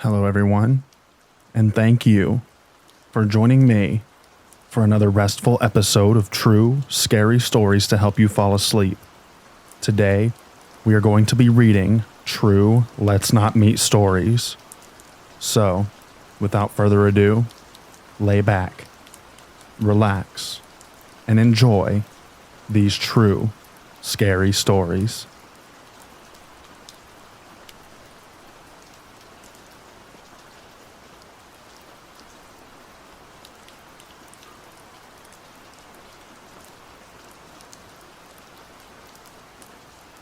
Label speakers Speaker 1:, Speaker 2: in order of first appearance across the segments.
Speaker 1: Hello, everyone, and thank you for joining me for another restful episode of true, scary stories to help you fall asleep. Today, we are going to be reading true Let's Not Meet stories. So, without further ado, lay back, relax, and enjoy these true, scary stories.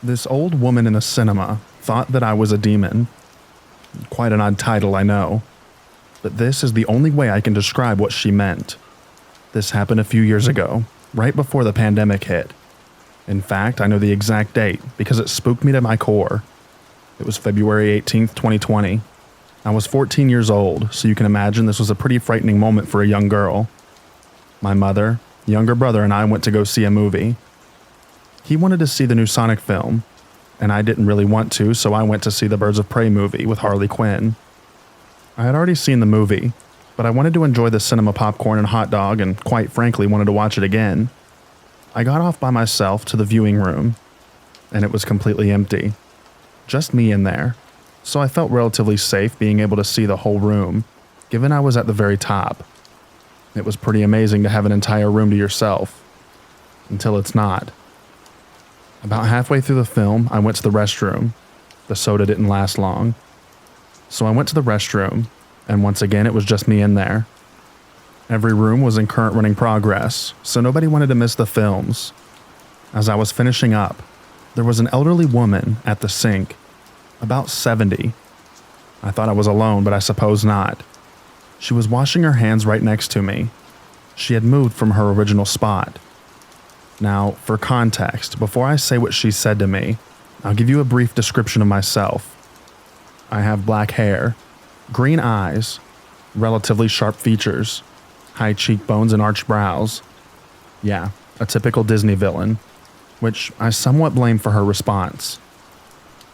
Speaker 1: This old woman in a cinema thought that I was a demon. Quite an odd title, I know, but this is the only way I can describe what she meant. This happened a few years ago, right before the pandemic hit. In fact, I know the exact date because it spooked me to my core. It was February 18th, 2020. I was 14 years old, so you can imagine this was a pretty frightening moment for a young girl. My mother, younger brother, and I went to go see a movie. He wanted to see the new Sonic film, and I didn't really want to, so I went to see the Birds of Prey movie with Harley Quinn. I had already seen the movie, but I wanted to enjoy the cinema popcorn and hot dog and quite frankly wanted to watch it again. I got off by myself to the viewing room, and it was completely empty. Just me in there, so I felt relatively safe being able to see the whole room, given I was at the very top. It was pretty amazing to have an entire room to yourself, until it's not. About halfway through the film, I went to the restroom. The soda didn't last long. So I went to the restroom, and once again it was just me in there. Every room was in current running progress, so nobody wanted to miss the films. As I was finishing up, there was an elderly woman at the sink, about 70. I thought I was alone, but I suppose not. She was washing her hands right next to me. She had moved from her original spot. Now, for context, before I say what she said to me, I'll give you a brief description of myself. I have black hair, green eyes, relatively sharp features, high cheekbones and arched brows. Yeah, a typical Disney villain, which I somewhat blame for her response.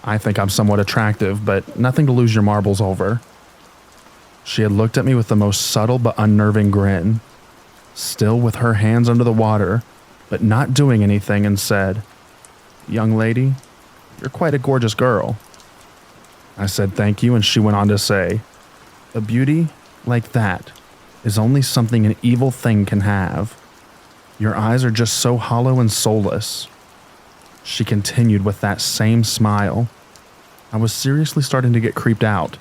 Speaker 1: I think I'm somewhat attractive, but nothing to lose your marbles over. She had looked at me with the most subtle but unnerving grin, still with her hands under the water, but not doing anything, and said, "Young lady, you're quite a gorgeous girl." I said thank you, and she went on to say, "A beauty like that is only something an evil thing can have. Your eyes are just so hollow and soulless." She continued with that same smile. I was seriously starting to get creeped out,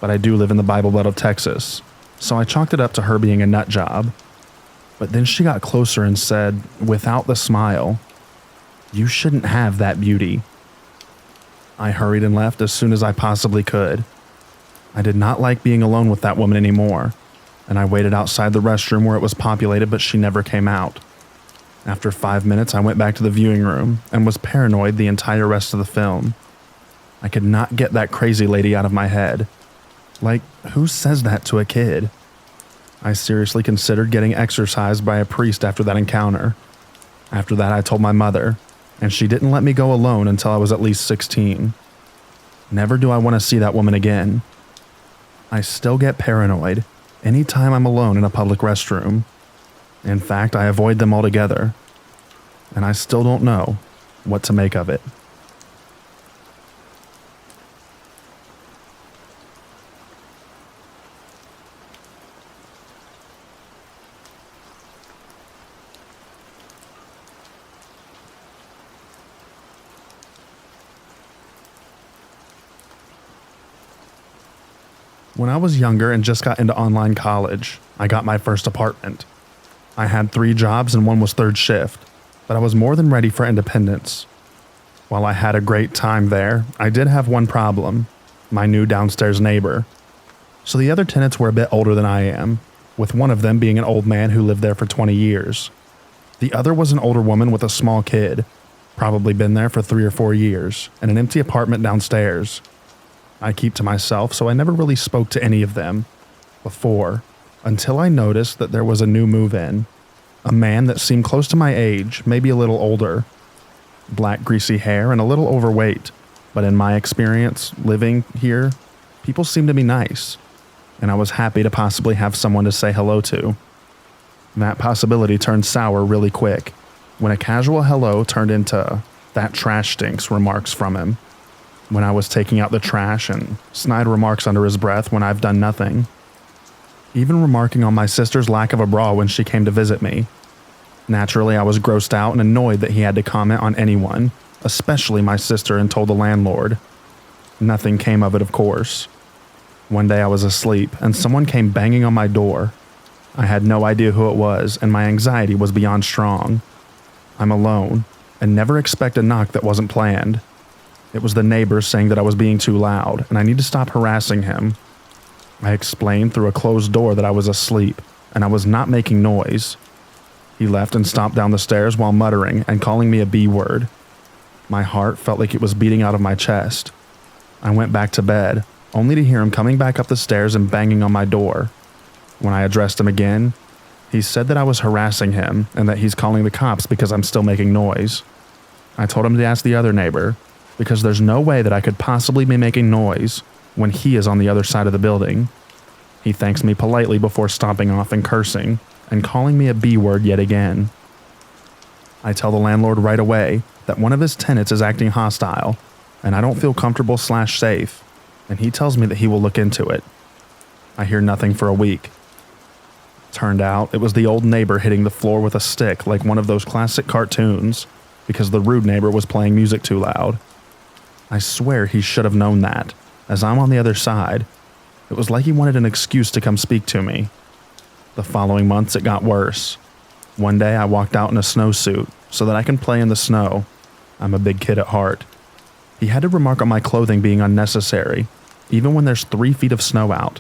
Speaker 1: but I do live in the Bible Belt of Texas, so I chalked it up to her being a nut job. But then she got closer and said, without the smile, "You shouldn't have that beauty." I hurried and left as soon as I possibly could. I did not like being alone with that woman anymore, and I waited outside the restroom where it was populated, but she never came out. After 5 minutes, I went back to the viewing room and was paranoid the entire rest of the film. I could not get that crazy lady out of my head. Like, who says that to a kid? I seriously considered getting exorcised by a priest after that encounter. After that, I told my mother, and she didn't let me go alone until I was at least 16. Never do I want to see that woman again. I still get paranoid anytime I'm alone in a public restroom. In fact, I avoid them altogether, and I still don't know what to make of it. When I was younger and just got into online college, I got my first apartment. I had 3 jobs and one was third shift, but I was more than ready for independence. While I had a great time there, I did have one problem: my new downstairs neighbor. So the other tenants were a bit older than I am, with one of them being an old man who lived there for 20 years. The other was an older woman with a small kid, probably been there for 3 or 4 years, and an empty apartment downstairs. I keep to myself, so I never really spoke to any of them before, until I noticed that there was a new move-in. A man that seemed close to my age, maybe a little older. Black greasy hair and a little overweight, but in my experience living here, People seemed to be nice, and I was happy to possibly have someone to say hello to. That possibility turned sour really quick, when a casual hello turned into, "That trash stinks," remarks from him, when I was taking out the trash, and snide remarks under his breath when I've done nothing. Even remarking on my sister's lack of a bra when she came to visit me. Naturally, I was grossed out and annoyed that he had to comment on anyone, especially my sister, and told the landlord. Nothing came of it, of course. One day I was asleep, and someone came banging on my door. I had no idea who it was, and my anxiety was beyond strong. I'm alone, and never expect a knock that wasn't planned. It was the neighbor saying that I was being too loud, and I need to stop harassing him. I explained through a closed door that I was asleep, and I was not making noise. He left and stomped down the stairs while muttering and calling me a B word. My heart felt like it was beating out of my chest. I went back to bed, only to hear him coming back up the stairs and banging on my door. When I addressed him again, he said that I was harassing him and that he's calling the cops because I'm still making noise. I told him to ask the other neighbor, because there's no way that I could possibly be making noise when he is on the other side of the building. He thanks me politely before stomping off and cursing, and calling me a B word yet again. I tell the landlord right away that one of his tenants is acting hostile, and I don't feel comfortable/safe, and he tells me that he will look into it. I hear nothing for a week. Turned out it was the old neighbor hitting the floor with a stick like one of those classic cartoons, because the rude neighbor was playing music too loud. I swear he should have known that, as I'm on the other side. It was like he wanted an excuse to come speak to me. The following months it got worse. One day I walked out in a snowsuit so that I can play in the snow. I'm a big kid at heart. He had to remark on my clothing being unnecessary, even when there's 3 feet of snow out.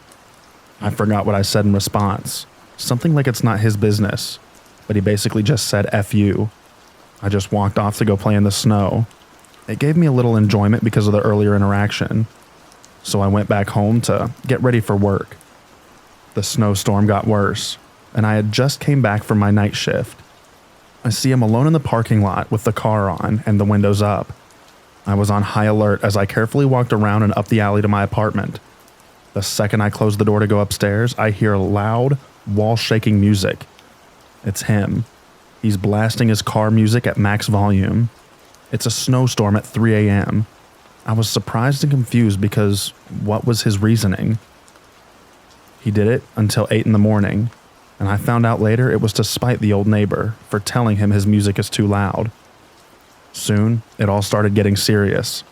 Speaker 1: I forgot what I said in response, something like it's not his business, but he basically just said F you. I just walked off to go play in the snow. It gave me a little enjoyment because of the earlier interaction, so I went back home to get ready for work. The snowstorm got worse, and I had just came back from my night shift. I see him alone in the parking lot with the car on and the windows up. I was on high alert as I carefully walked around and up the alley to my apartment. The second I closed the door to go upstairs, I hear loud, wall-shaking music. It's him. He's blasting his car music at max volume. It's a snowstorm at 3 a.m. I was surprised and confused because what was his reasoning? He did it until 8 in the morning, and I found out later it was to spite the old neighbor for telling him his music is too loud. Soon, it all started getting serious.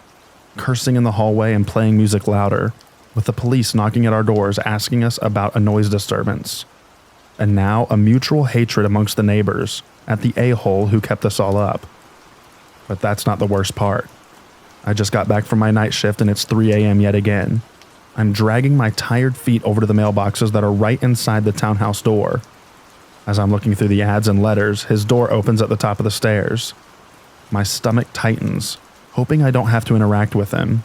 Speaker 1: Cursing in the hallway and playing music louder, with the police knocking at our doors asking us about a noise disturbance. And now a mutual hatred amongst the neighbors at the a-hole who kept us all up. But that's not the worst part. I just got back from my night shift and it's 3 a.m. yet again. I'm dragging my tired feet over to the mailboxes that are right inside the townhouse door. As I'm looking through the ads and letters, his door opens at the top of the stairs. My stomach tightens, hoping I don't have to interact with him,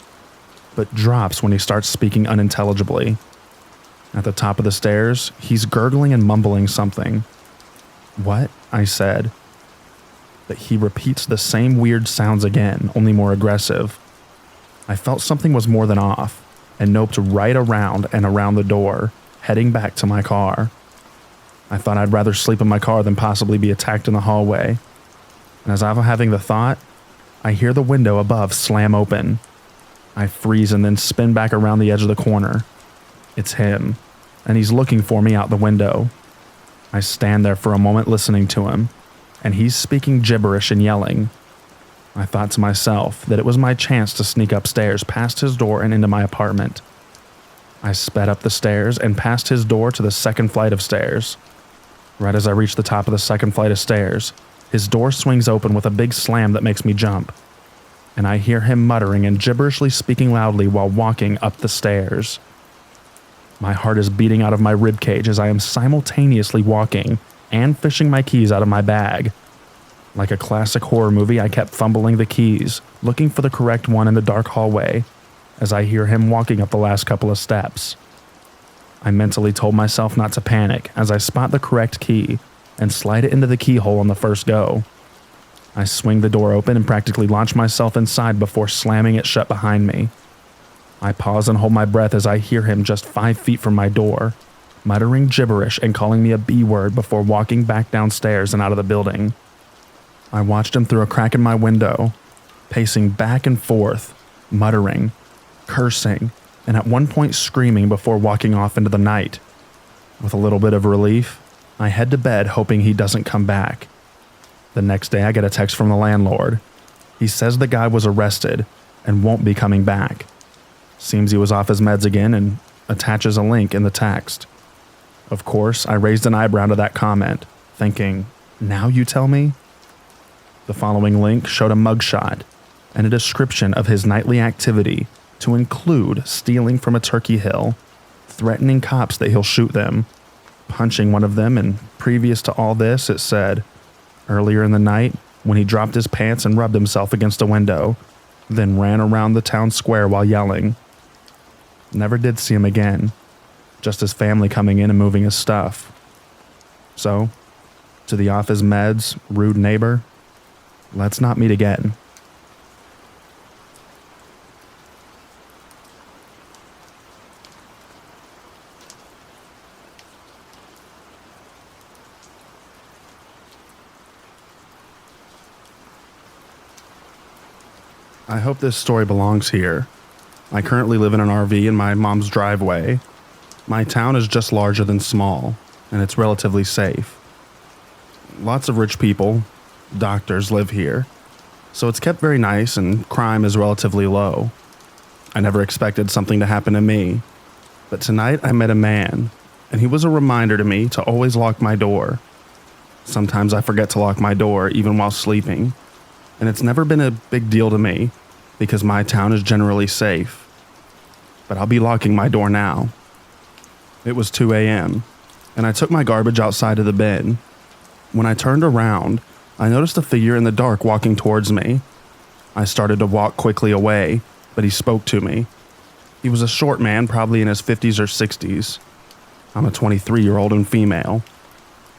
Speaker 1: but drops when he starts speaking unintelligibly. At the top of the stairs, he's gurgling and mumbling something. "What?" I said. But he repeats the same weird sounds again, only more aggressive. I felt something was more than off, and noped right around and around the door, heading back to my car. I thought I'd rather sleep in my car than possibly be attacked in the hallway. And as I'm having the thought, I hear the window above slam open. I freeze and then spin back around the edge of the corner. It's him, and he's looking for me out the window. I stand there for a moment listening to him, and he's speaking gibberish and yelling. I thought to myself that it was my chance to sneak upstairs past his door and into my apartment. I sped up the stairs and past his door to the second flight of stairs. Right as I reach the top of the second flight of stairs, his door swings open with a big slam that makes me jump, and I hear him muttering and gibberishly speaking loudly while walking up the stairs. My heart is beating out of my ribcage as I am simultaneously walking and fishing my keys out of my bag. Like a classic horror movie, I kept fumbling the keys, looking for the correct one in the dark hallway, as I hear him walking up the last couple of steps. I mentally told myself not to panic as I spot the correct key and slide it into the keyhole on the first go. I swing the door open and practically launch myself inside before slamming it shut behind me. I pause and hold my breath as I hear him just 5 feet from my door, muttering gibberish and calling me a B word before walking back downstairs and out of the building. I watched him through a crack in my window, pacing back and forth, muttering, cursing, and at one point screaming before walking off into the night. With a little bit of relief, I head to bed hoping he doesn't come back. The next day I get a text from the landlord. He says the guy was arrested and won't be coming back. Seems he was off his meds again and attaches a link in the text. Of course, I raised an eyebrow to that comment, thinking, now you tell me? The following link showed a mugshot and a description of his nightly activity to include stealing from a turkey hill, threatening cops that he'll shoot them, punching one of them, and previous to all this, it said, earlier in the night, when he dropped his pants and rubbed himself against a window, then ran around the town square while yelling. Never did see him again, just his family coming in and moving his stuff. So, to the off his meds, rude neighbor, let's not meet again. I hope this story belongs here. I currently live in an RV in my mom's driveway. My town is just larger than small, and it's relatively safe. Lots of rich people, doctors live here, so it's kept very nice and crime is relatively low. I never expected something to happen to me, but tonight I met a man, and he was a reminder to me to always lock my door. Sometimes I forget to lock my door even while sleeping, and it's never been a big deal to me because my town is generally safe. But I'll be locking my door now. It was 2 a.m., and I took my garbage outside of the bin. When I turned around, I noticed a figure in the dark walking towards me. I started to walk quickly away, but he spoke to me. He was a short man, probably in his 50s or 60s. I'm a 23-year-old and female.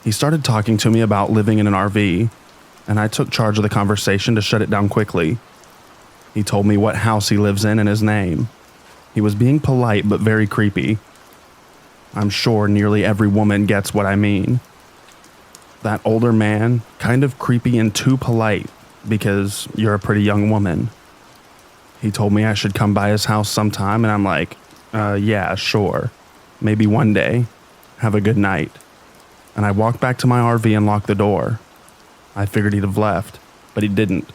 Speaker 1: He started talking to me about living in an RV, and I took charge of the conversation to shut it down quickly. He told me what house he lives in and his name. He was being polite but very creepy. I'm sure nearly every woman gets what I mean. That older man, kind of creepy and too polite because you're a pretty young woman. He told me I should come by his house sometime, and I'm like, yeah, sure. Maybe one day. Have a good night. And I walked back to my RV and locked the door. I figured he'd have left, but he didn't.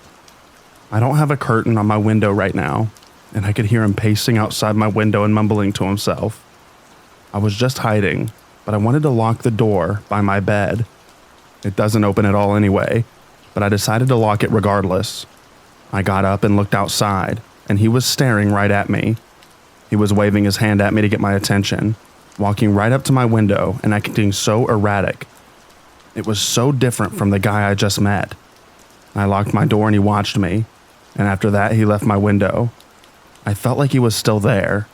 Speaker 1: I don't have a curtain on my window right now, and I could hear him pacing outside my window and mumbling to himself. I was just hiding, but I wanted to lock the door by my bed. It doesn't open at all anyway, but I decided to lock it regardless. I got up and looked outside, and he was staring right at me. He was waving his hand at me to get my attention, walking right up to my window and acting so erratic. It was so different from the guy I just met. I locked my door and he watched me, and after that he left my window. I felt like he was still there.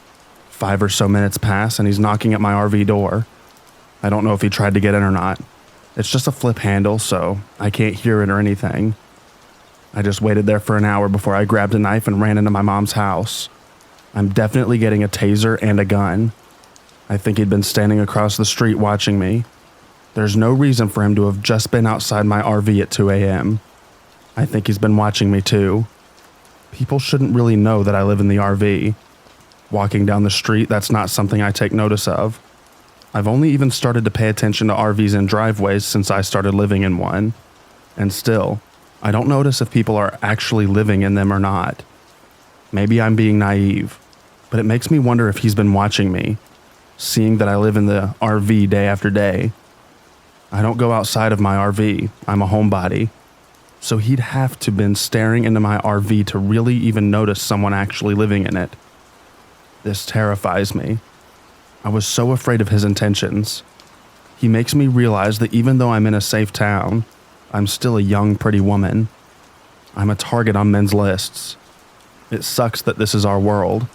Speaker 1: 5 or so minutes pass and he's knocking at my RV door. I don't know if he tried to get in or not. It's just a flip handle, so I can't hear it or anything. I just waited there for an hour before I grabbed a knife and ran into my mom's house. I'm definitely getting a taser and a gun. I think he'd been standing across the street watching me. There's no reason for him to have just been outside my RV at 2 a.m. I think he's been watching me too. People shouldn't really know that I live in the RV. Walking down the street, that's not something I take notice of. I've only even started to pay attention to RVs and driveways since I started living in one. And still, I don't notice if people are actually living in them or not. Maybe I'm being naive, but it makes me wonder if he's been watching me, seeing that I live in the RV day after day. I don't go outside of my RV. I'm a homebody. So he'd have to been staring into my RV to really even notice someone actually living in it. This terrifies me. I was so afraid of his intentions. He makes me realize that even though I'm in a safe town, I'm still a young, pretty woman. I'm a target on men's lists. It sucks that this is our world.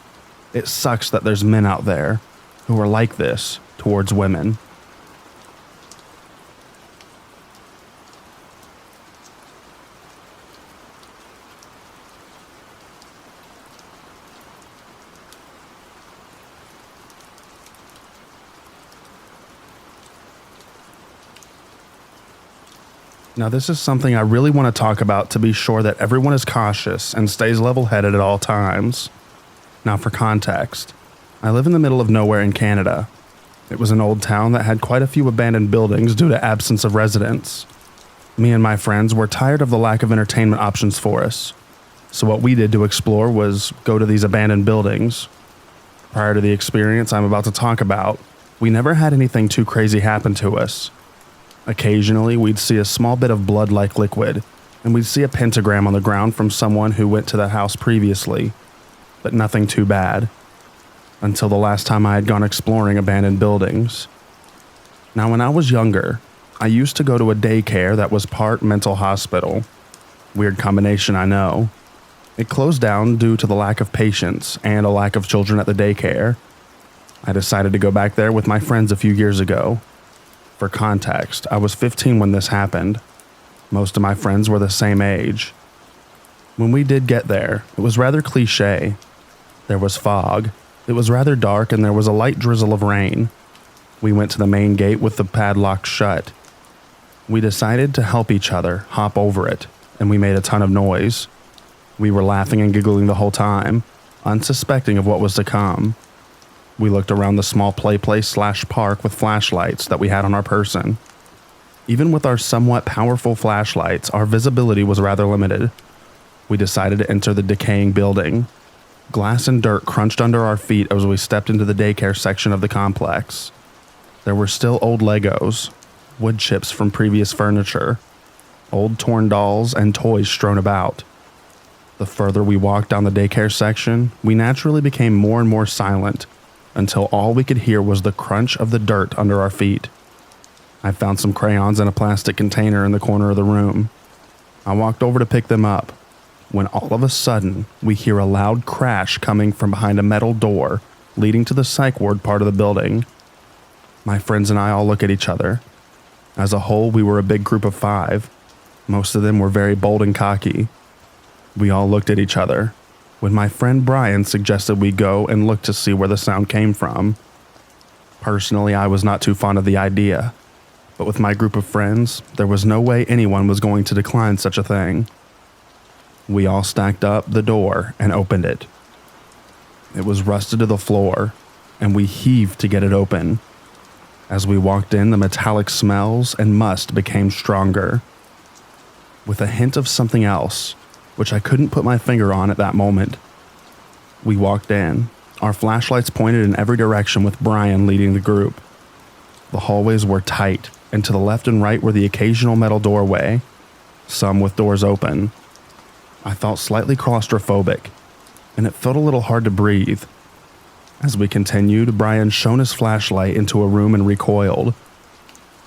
Speaker 1: It sucks that there's men out there who are like this towards women. Now, this is something I really want to talk about to be sure that everyone is cautious and stays level-headed at all times. Now, for context, I live in the middle of nowhere in Canada. It was an old town that had quite a few abandoned buildings due to absence of residents. Me and my friends were tired of the lack of entertainment options for us, so what we did to explore was go to these abandoned buildings. Prior to the experience I'm about to talk about, we never had anything too crazy happen to us. Occasionally, we'd see a small bit of blood-like liquid, and we'd see a pentagram on the ground from someone who went to the house previously, but nothing too bad. Until the last time I had gone exploring abandoned buildings. Now, when I was younger, I used to go to a daycare that was part mental hospital. Weird combination, I know. It closed down due to the lack of patients and a lack of children at the daycare. I decided to go back there with my friends a few years ago. For context, I was 15 when this happened. Most of my friends were the same age. When we did get there, it was rather cliche. There was fog. It was rather dark and there was a light drizzle of rain. We went to the main gate with the padlock shut. We decided to help each other hop over it, and we made a ton of noise. We were laughing and giggling the whole time, unsuspecting of what was to come. We looked around the small play place/park with flashlights that we had on our person. Even with our somewhat powerful flashlights, our visibility was rather limited. We decided to enter the decaying building. Glass and dirt crunched under our feet as we stepped into the daycare section of the complex. There were still old Legos, wood chips from previous furniture, old torn dolls, and toys strewn about. The further we walked down the daycare section, we naturally became more and more silent, until all we could hear was the crunch of the dirt under our feet. I found some crayons in a plastic container in the corner of the room. I walked over to pick them up, when all of a sudden, we hear a loud crash coming from behind a metal door leading to the psych ward part of the building. My friends and I all look at each other. As a whole, we were a big group of 5. Most of them were very bold and cocky. We all looked at each other, when my friend Brian suggested we go and look to see where the sound came from. Personally, I was not too fond of the idea, but with my group of friends, there was no way anyone was going to decline such a thing. We all stacked up the door and opened it. It was rusted to the floor, and we heaved to get it open. As we walked in, the metallic smells and must became stronger. With a hint of something else, which I couldn't put my finger on at that moment. We walked in, our flashlights pointed in every direction with Brian leading the group. The hallways were tight, and to the left and right were the occasional metal doorway, some with doors open. I felt slightly claustrophobic, and it felt a little hard to breathe. As we continued, Brian shone his flashlight into a room and recoiled.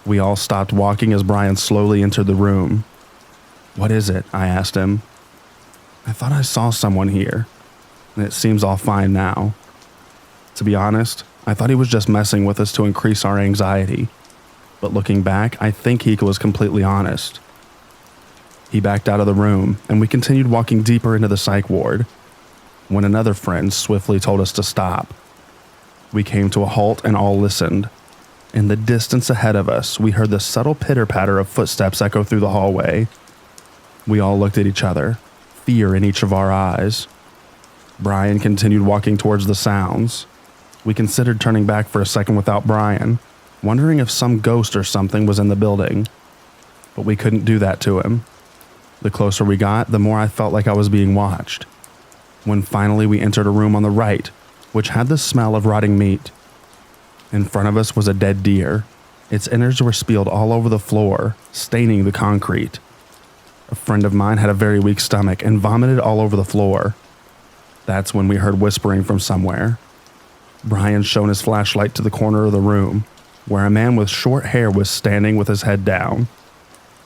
Speaker 1: We all stopped walking as Brian slowly entered the room. "What is it?" I asked him. "I thought I saw someone here, and it seems all fine now." To be honest, I thought he was just messing with us to increase our anxiety, but looking back, I think he was completely honest. He backed out of the room, and we continued walking deeper into the psych ward, when another friend swiftly told us to stop. We came to a halt and all listened. In the distance ahead of us, we heard the subtle pitter-patter of footsteps echo through the hallway. We all looked at each other, fear in each of our eyes. Brian continued walking towards the sounds. We considered turning back for a second without Brian, wondering if some ghost or something was in the building, but we couldn't do that to him. The closer we got, the more I felt like I was being watched. When finally we entered a room on the right, which had the smell of rotting meat. In front of us was a dead deer. Its innards were spilled all over the floor, staining the concrete. A friend of mine had a very weak stomach and vomited all over the floor. That's when we heard whispering from somewhere. Brian shone his flashlight to the corner of the room, where a man with short hair was standing with his head down.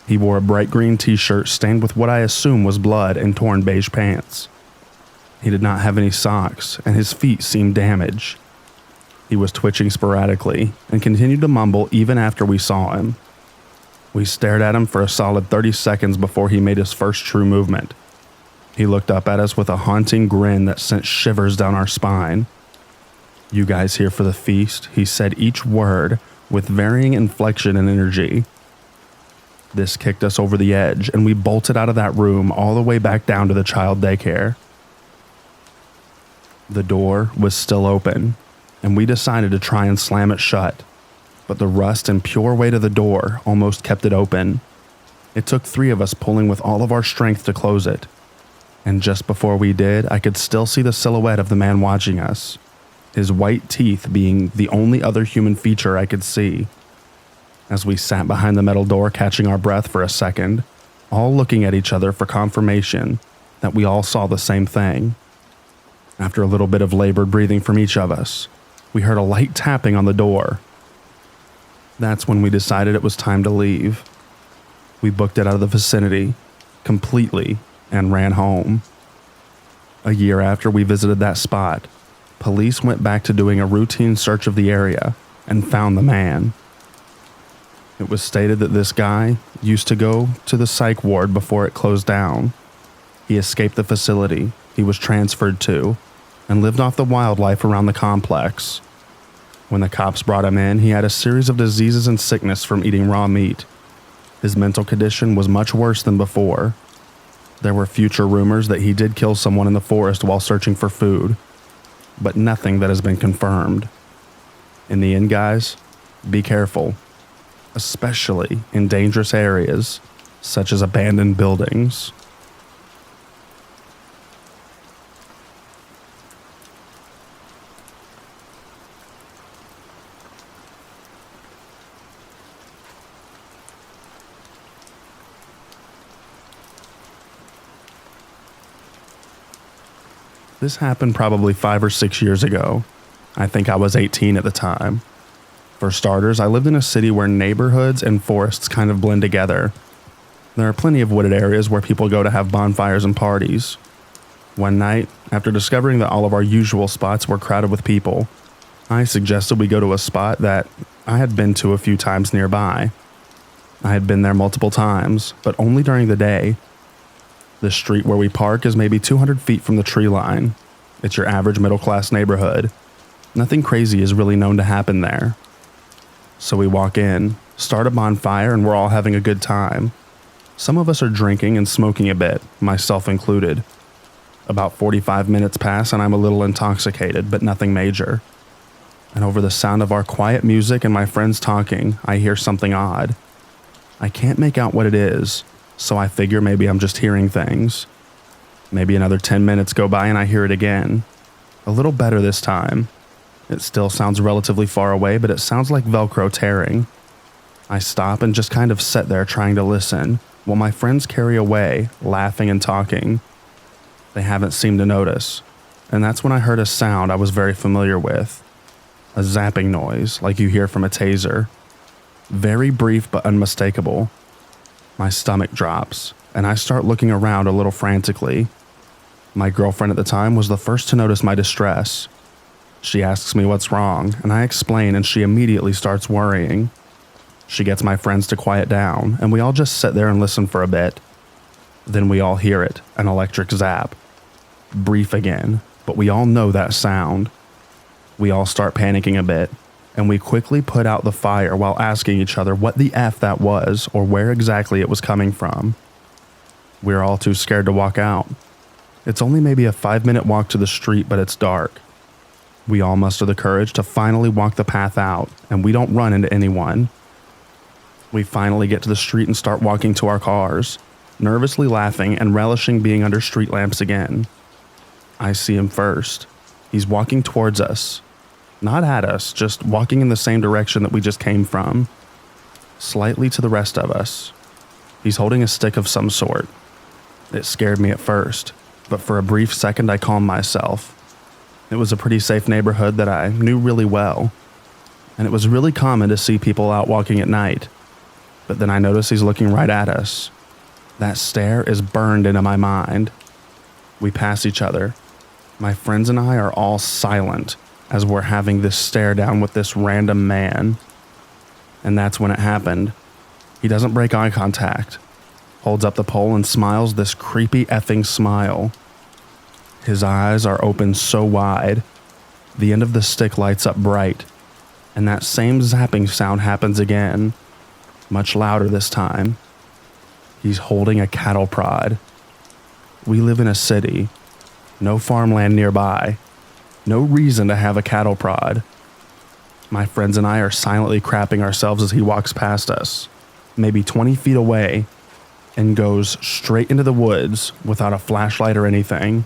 Speaker 1: He wore a bright green t-shirt stained with what I assume was blood and torn beige pants. He did not have any socks, and his feet seemed damaged. He was twitching sporadically and continued to mumble even after we saw him. We stared at him for a solid 30 seconds before he made his first true movement. He looked up at us with a haunting grin that sent shivers down our spine. "You guys here for the feast?" He said each word with varying inflection and energy. This kicked us over the edge, and we bolted out of that room all the way back down to the child daycare. The door was still open, and we decided to try and slam it shut, but the rust and pure weight of the door almost kept it open. It took 3 of us pulling with all of our strength to close it, and just before we did, I could still see the silhouette of the man watching us, his white teeth being the only other human feature I could see. As we sat behind the metal door catching our breath for a second, all looking at each other for confirmation that we all saw the same thing. After a little bit of labored breathing from each of us, we heard a light tapping on the door. That's when we decided it was time to leave. We booked it out of the vicinity completely and ran home. A year after we visited that spot, police went back to doing a routine search of the area and found the man. It was stated that this guy used to go to the psych ward before it closed down. He escaped the facility he was transferred to and lived off the wildlife around the complex. When the cops brought him in, he had a series of diseases and sickness from eating raw meat. His mental condition was much worse than before. There were future rumors that he did kill someone in the forest while searching for food, but nothing that has been confirmed. In the end, guys, be careful, especially in dangerous areas such as abandoned buildings. This happened probably 5 or 6 years ago. I think I was 18 at the time. For starters, I lived in a city where neighborhoods and forests kind of blend together. There are plenty of wooded areas where people go to have bonfires and parties. One night, after discovering that all of our usual spots were crowded with people, I suggested we go to a spot that I had been to a few times nearby. I had been there multiple times, but only during the day. The street where we park is maybe 200 feet from the tree line. It's your average middle-class neighborhood. Nothing crazy is really known to happen there. So we walk in, start a bonfire, and we're all having a good time. Some of us are drinking and smoking a bit, myself included. About 45 minutes pass and I'm a little intoxicated, but nothing major. And over the sound of our quiet music and my friends talking, I hear something odd. I can't make out what it is, so I figure maybe I'm just hearing things. Maybe another 10 minutes go by and I hear it again. A little better this time. It still sounds relatively far away, but it sounds like Velcro tearing. I stop and just kind of sit there trying to listen, while my friends carry away, laughing and talking. They haven't seemed to notice, and that's when I heard a sound I was very familiar with. A zapping noise, like you hear from a taser. Very brief but unmistakable. My stomach drops, and I start looking around a little frantically. My girlfriend at the time was the first to notice my distress. She asks me what's wrong, and I explain, and she immediately starts worrying. She gets my friends to quiet down, and we all just sit there and listen for a bit. Then we all hear it, an electric zap. Brief again, but we all know that sound. We all start panicking a bit, and we quickly put out the fire while asking each other what the F that was or where exactly it was coming from. We're all too scared to walk out. It's only maybe a 5-minute walk to the street, but it's dark. We all muster the courage to finally walk the path out, and we don't run into anyone. We finally get to the street and start walking to our cars, nervously laughing and relishing being under street lamps again. I see him first. He's walking towards us. Not at us, just walking in the same direction that we just came from. Slightly to the rest of us. He's holding a stick of some sort. It scared me at first, but for a brief second I calmed myself. It was a pretty safe neighborhood that I knew really well, and it was really common to see people out walking at night. But then I notice he's looking right at us. That stare is burned into my mind. We pass each other. My friends and I are all silent as we're having this stare down with this random man. And that's when it happened. He doesn't break eye contact, holds up the pole and smiles this creepy effing smile. His eyes are open so wide, the end of the stick lights up bright, and that same zapping sound happens again, much louder this time, He's holding a cattle prod. We live in a city, no farmland nearby, no reason to have a cattle prod. My friends and I are silently crapping ourselves as he walks past us, maybe 20 feet away, and goes straight into the woods without a flashlight or anything.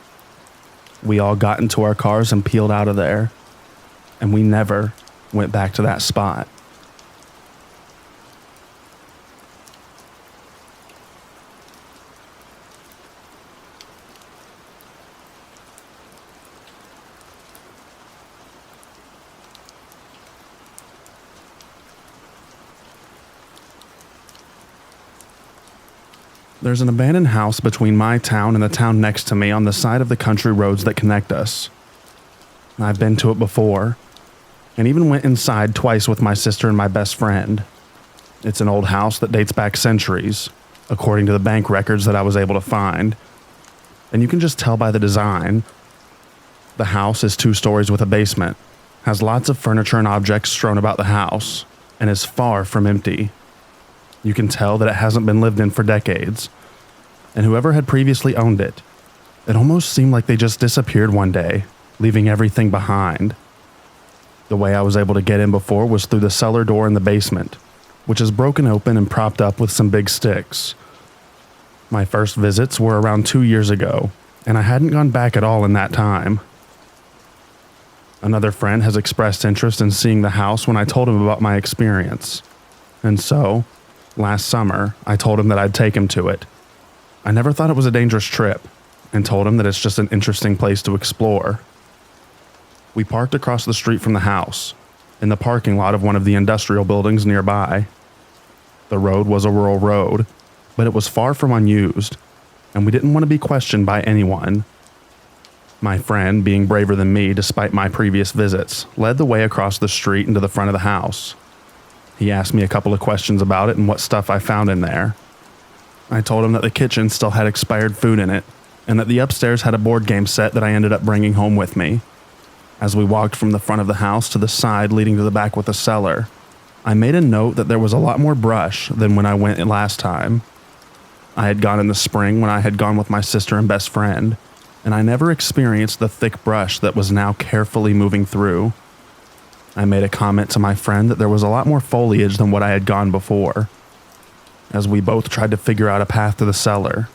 Speaker 1: We all got into our cars and peeled out of there, and we never went back to that spot. There's an abandoned house between my town and the town next to me on the side of the country roads that connect us. I've been to it before, and even went inside twice with my sister and my best friend. It's an old house that dates back centuries, according to the bank records that I was able to find. And you can just tell by the design. The house is 2 stories with a basement, has lots of furniture and objects strewn about the house, and is far from empty. You can tell that it hasn't been lived in for decades, and whoever had previously owned it, it almost seemed like they just disappeared one day, leaving everything behind. The way I was able to get in before was through the cellar door in the basement, which is broken open and propped up with some big sticks. My first visits were around 2 years ago, and I hadn't gone back at all in that time. Another friend has expressed interest in seeing the house when I told him about my experience, and so, last summer, I told him that I'd take him to it. I never thought it was a dangerous trip, and told him that it's just an interesting place to explore. We parked across the street from the house, in the parking lot of one of the industrial buildings nearby. The road was a rural road, but it was far from unused, and we didn't want to be questioned by anyone. My friend, being braver than me despite my previous visits, led the way across the street into the front of the house. He asked me a couple of questions about it and what stuff I found in there. I told him that the kitchen still had expired food in it, and that the upstairs had a board game set that I ended up bringing home with me. As we walked from the front of the house to the side leading to the back with the cellar, I made a note that there was a lot more brush than when I went last time. I had gone in the spring when I had gone with my sister and best friend, and I never experienced the thick brush that was now carefully moving through. I made a comment to my friend that there was a lot more foliage than what I had gone before, as we both tried to figure out a path to the cellar.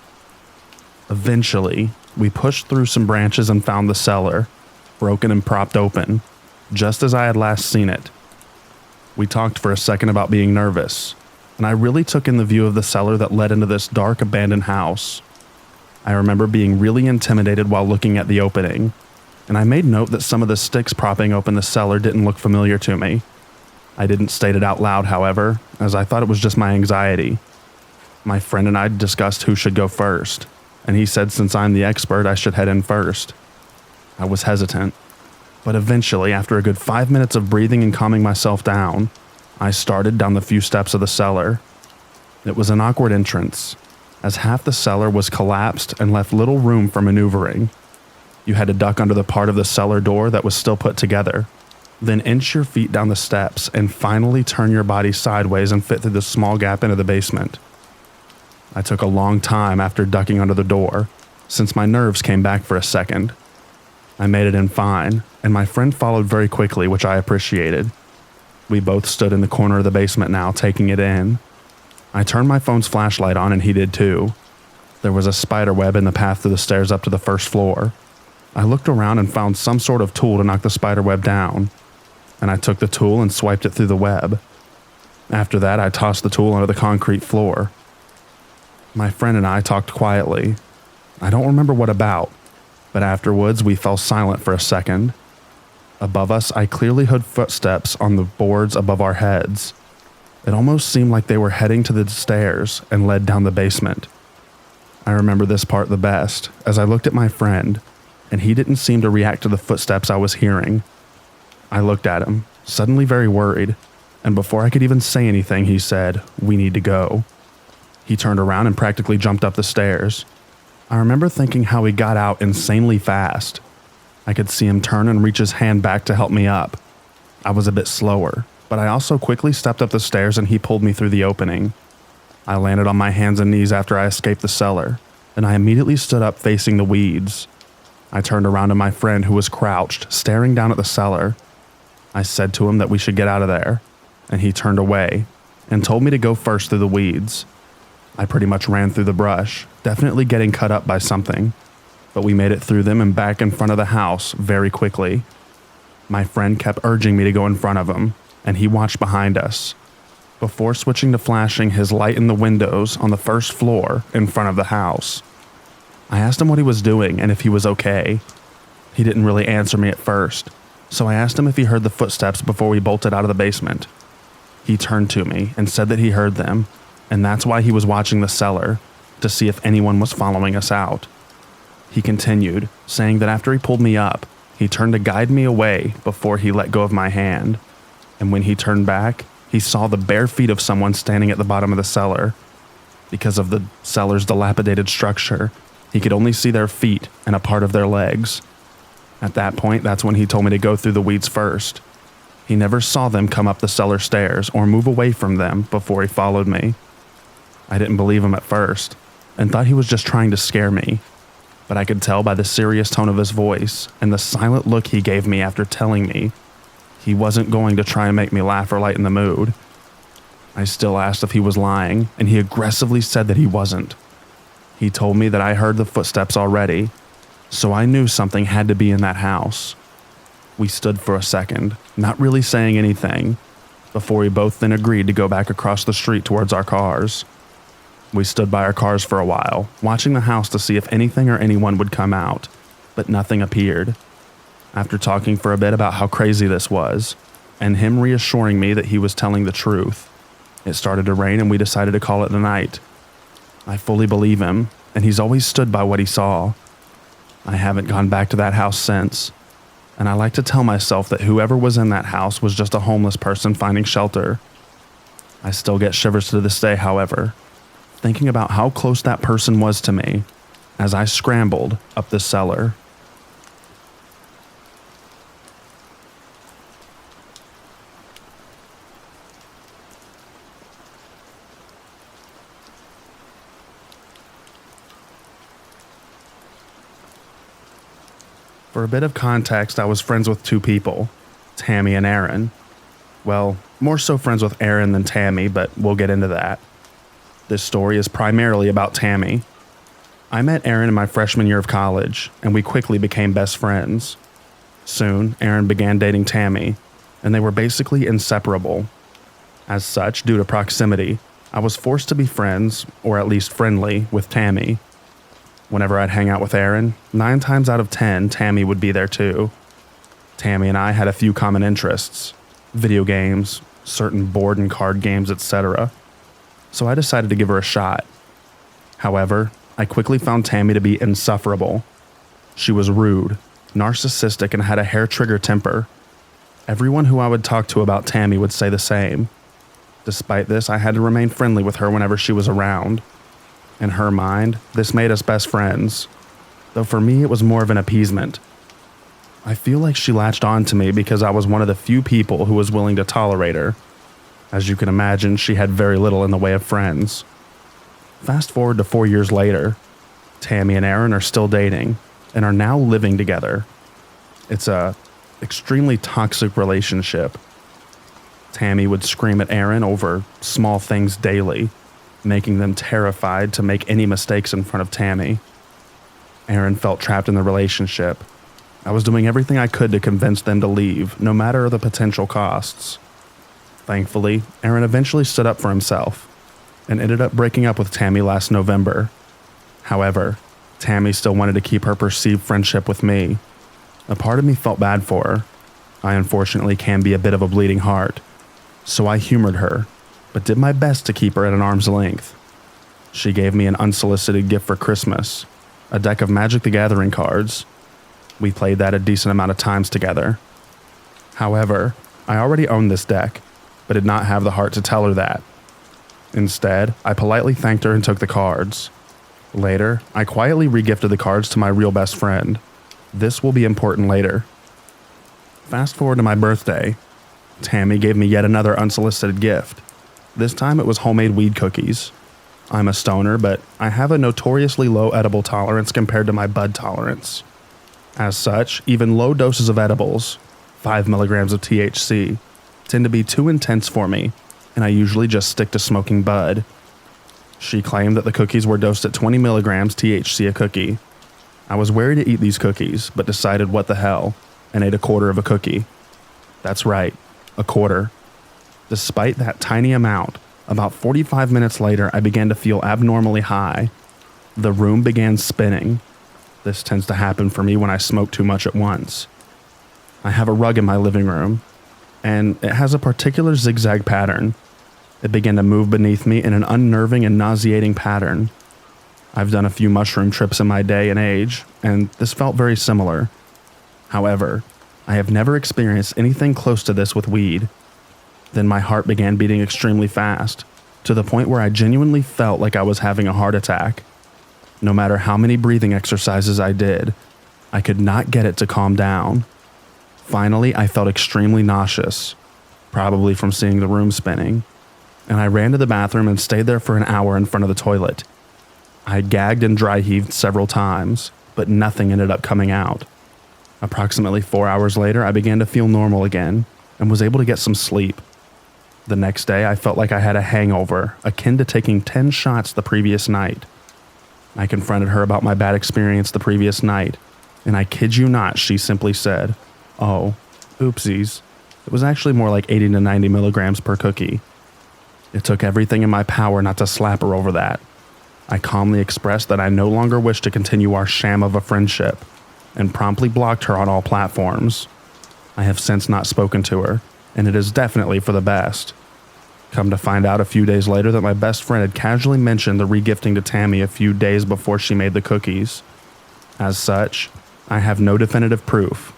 Speaker 1: Eventually, we pushed through some branches and found the cellar, broken and propped open, just as I had last seen it. We talked for a second about being nervous, and I really took in the view of the cellar that led into this dark abandoned house. I remember being really intimidated while looking at the opening, and I made note that some of the sticks propping open the cellar didn't look familiar to me. I didn't state it out loud, however, as I thought it was just my anxiety. My friend and I discussed who should go first, and he said since I'm the expert, I should head in first. I was hesitant, but eventually, after a good 5 minutes of breathing and calming myself down, I started down the few steps of the cellar. It was an awkward entrance, as half the cellar was collapsed and left little room for maneuvering. You had to duck under the part of the cellar door that was still put together, then inch your feet down the steps and finally turn your body sideways and fit through the small gap into the basement. I took a long time after ducking under the door, since my nerves came back for a second. I made it in fine, and my friend followed very quickly, which I appreciated. We both stood in the corner of the basement now, taking it in. I turned my phone's flashlight on and he did too. There was a spider web in the path through the stairs up to the first floor. I looked around and found some sort of tool to knock the spider web down, and I took the tool and swiped it through the web. After that, I tossed the tool onto the concrete floor. My friend and I talked quietly. I don't remember what about, but afterwards we fell silent for a second. Above us, I clearly heard footsteps on the boards above our heads. It almost seemed like they were heading to the stairs and led down the basement. I remember this part the best, as I looked at my friend, and he didn't seem to react to the footsteps I was hearing. I looked at him, suddenly very worried, and before I could even say anything, he said, "We need to go." He turned around and practically jumped up the stairs. I remember thinking how he got out insanely fast. I could see him turn and reach his hand back to help me up. I was a bit slower, but I also quickly stepped up the stairs and he pulled me through the opening. I landed on my hands and knees after I escaped the cellar, and I immediately stood up facing the weeds. I turned around to my friend who was crouched, staring down at the cellar. I said to him that we should get out of there, and he turned away and told me to go first through the weeds. I pretty much ran through the brush, definitely getting cut up by something, but we made it through them and back in front of the house very quickly. My friend kept urging me to go in front of him, and he watched behind us, before switching to flashing his light in the windows on the first floor in front of the house. I asked him what he was doing and if he was okay. He didn't really answer me at first, so I asked him if he heard the footsteps before we bolted out of the basement. He turned to me and said that he heard them, and that's why he was watching the cellar, to see if anyone was following us out. He continued, saying that after he pulled me up, he turned to guide me away before he let go of my hand, and when he turned back, he saw the bare feet of someone standing at the bottom of the cellar. Because of the cellar's dilapidated structure, he could only see their feet and a part of their legs. At that point, that's when he told me to go through the weeds first. He never saw them come up the cellar stairs or move away from them before he followed me. I didn't believe him at first, and thought he was just trying to scare me, but I could tell by the serious tone of his voice and the silent look he gave me after telling me he wasn't going to try and make me laugh or lighten the mood. I still asked if he was lying, and he aggressively said that he wasn't. He told me that I heard the footsteps already, so I knew something had to be in that house. We stood for a second, not really saying anything, before we both then agreed to go back across the street towards our cars. We stood by our cars for a while, watching the house to see if anything or anyone would come out, but nothing appeared. After talking for a bit about how crazy this was, and him reassuring me that he was telling the truth, it started to rain and we decided to call it a night. I fully believe him, and he's always stood by what he saw. I haven't gone back to that house since, and I like to tell myself that whoever was in that house was just a homeless person finding shelter. I still get shivers to this day, however, thinking about how close that person was to me as I scrambled up the cellar. For a bit of context, I was friends with two people, Tammy and Aaron. Well, more so friends with Aaron than Tammy, but we'll get into that. This story is primarily about Tammy. I met Aaron in my freshman year of college, and we quickly became best friends. Soon, Aaron began dating Tammy, and they were basically inseparable. As such, due to proximity, I was forced to be friends, or at least friendly, with Tammy. Whenever I'd hang out with Aaron, 9 times out of 10, Tammy would be there too. Tammy and I had a few common interests: video games, certain board and card games, etc. So I decided to give her a shot. However, I quickly found Tammy to be insufferable. She was rude, narcissistic, and had a hair-trigger temper. Everyone who I would talk to about Tammy would say the same. Despite this, I had to remain friendly with her whenever she was around. In her mind, this made us best friends, though for me it was more of an appeasement. I feel like she latched on to me because I was one of the few people who was willing to tolerate her. As you can imagine, she had very little in the way of friends. Fast forward to 4 years later, Tammy and Aaron are still dating and are now living together. It's a extremely toxic relationship. Tammy would scream at Aaron over small things daily, making them terrified to make any mistakes in front of Tammy. Aaron felt trapped in the relationship. I was doing everything I could to convince them to leave, no matter the potential costs. Thankfully, Aaron eventually stood up for himself and ended up breaking up with Tammy last November. However, Tammy still wanted to keep her perceived friendship with me. A part of me felt bad for her. I unfortunately can be a bit of a bleeding heart, so I humored her, but did my best to keep her at an arm's length. She gave me an unsolicited gift for Christmas, a deck of Magic the Gathering cards. We played that a decent amount of times together. However, I already owned this deck, but did not have the heart to tell her that. Instead, I politely thanked her and took the cards. Later, I quietly regifted the cards to my real best friend. This will be important later. Fast forward to my birthday. Tammy gave me yet another unsolicited gift. This time it was homemade weed cookies. I'm a stoner, but I have a notoriously low edible tolerance compared to my bud tolerance. As such, even low doses of edibles, 5 milligrams of THC, tend to be too intense for me, and I usually just stick to smoking bud. She claimed that the cookies were dosed at 20 milligrams THC a cookie. I was wary to eat these cookies, but decided what the hell, and ate a quarter of a cookie. That's right, a quarter. Despite that tiny amount, about 45 minutes later I began to feel abnormally high. The room began spinning. This tends to happen for me when I smoke too much at once. I have a rug in my living room, and it has a particular zigzag pattern. It began to move beneath me in an unnerving and nauseating pattern. I've done a few mushroom trips in my day and age, and this felt very similar. However, I have never experienced anything close to this with weed. Then my heart began beating extremely fast, to the point where I genuinely felt like I was having a heart attack. No matter how many breathing exercises I did, I could not get it to calm down. Finally, I felt extremely nauseous, probably from seeing the room spinning, and I ran to the bathroom and stayed there for an hour in front of the toilet. I gagged and dry heaved several times, but nothing ended up coming out. Approximately 4 hours later, I began to feel normal again and was able to get some sleep. The next day, I felt like I had a hangover, akin to taking 10 shots the previous night. I confronted her about my bad experience the previous night, and I kid you not, she simply said, "Oh, oopsies." It was actually more like 80 to 90 milligrams per cookie. It took everything in my power not to slap her over that. I calmly expressed that I no longer wished to continue our sham of a friendship, and promptly blocked her on all platforms. I have since not spoken to her, and it is definitely for the best. Come to find out a few days later that my best friend had casually mentioned the regifting to Tammy a few days before she made the cookies. As such, I have no definitive proof.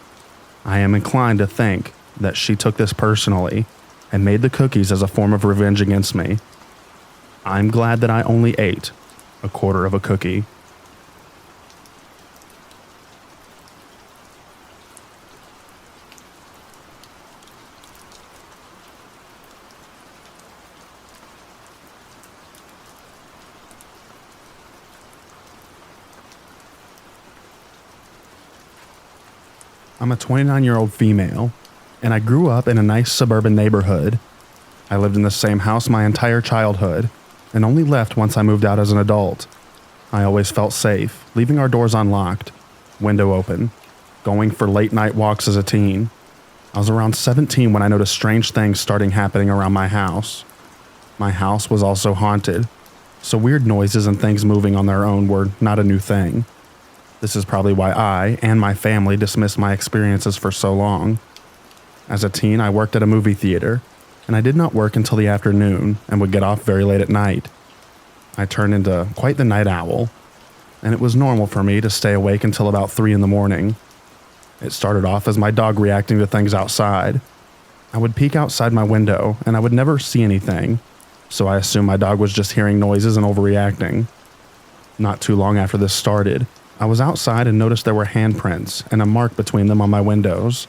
Speaker 1: I am inclined to think that she took this personally and made the cookies as a form of revenge against me. I'm glad that I only ate a quarter of a cookie. I'm a 29-year-old female, and I grew up in a nice suburban neighborhood. I lived in the same house my entire childhood, and only left once I moved out as an adult. I always felt safe, leaving our doors unlocked, window open, going for late-night walks as a teen. I was around 17 when I noticed strange things starting happening around my house. My house was also haunted, so weird noises and things moving on their own were not a new thing. This is probably why I and my family dismissed my experiences for so long. As a teen, I worked at a movie theater, and I did not work until the afternoon and would get off very late at night. I turned into quite the night owl, and it was normal for me to stay awake until about 3 in the morning. It started off as my dog reacting to things outside. I would peek outside my window, and I would never see anything, so I assumed my dog was just hearing noises and overreacting. Not too long after this started, I was outside and noticed there were handprints and a mark between them on my windows,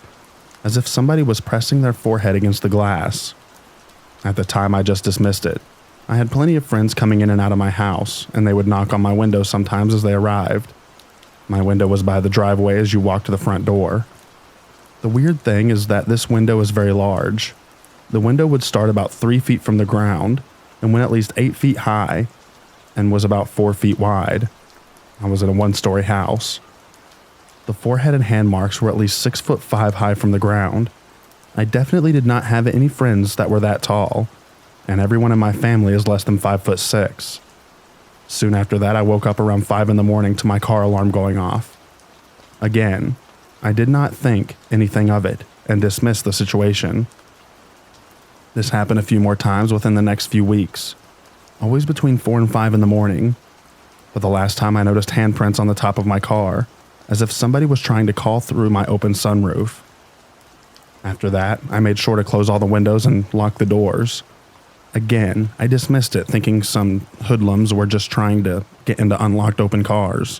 Speaker 1: as if somebody was pressing their forehead against the glass. At the time, I just dismissed it. I had plenty of friends coming in and out of my house, and they would knock on my window sometimes as they arrived. My window was by the driveway as you walked to the front door. The weird thing is that this window is very large. The window would start about 3 feet from the ground and went at least 8 feet high and was about 4 feet wide. I was in a 1-story house. The forehead and hand marks were at least 6'5" high from the ground. I definitely did not have any friends that were that tall, and everyone in my family is less than 5'6". Soon after that, I woke up around 5 in the morning to my car alarm going off. Again, I did not think anything of it and dismissed the situation. This happened a few more times within the next few weeks, always between 4 and 5 in the morning. But the last time I noticed handprints on the top of my car, as if somebody was trying to call through my open sunroof. After that, I made sure to close all the windows and lock the doors. Again, I dismissed it, thinking some hoodlums were just trying to get into unlocked open cars.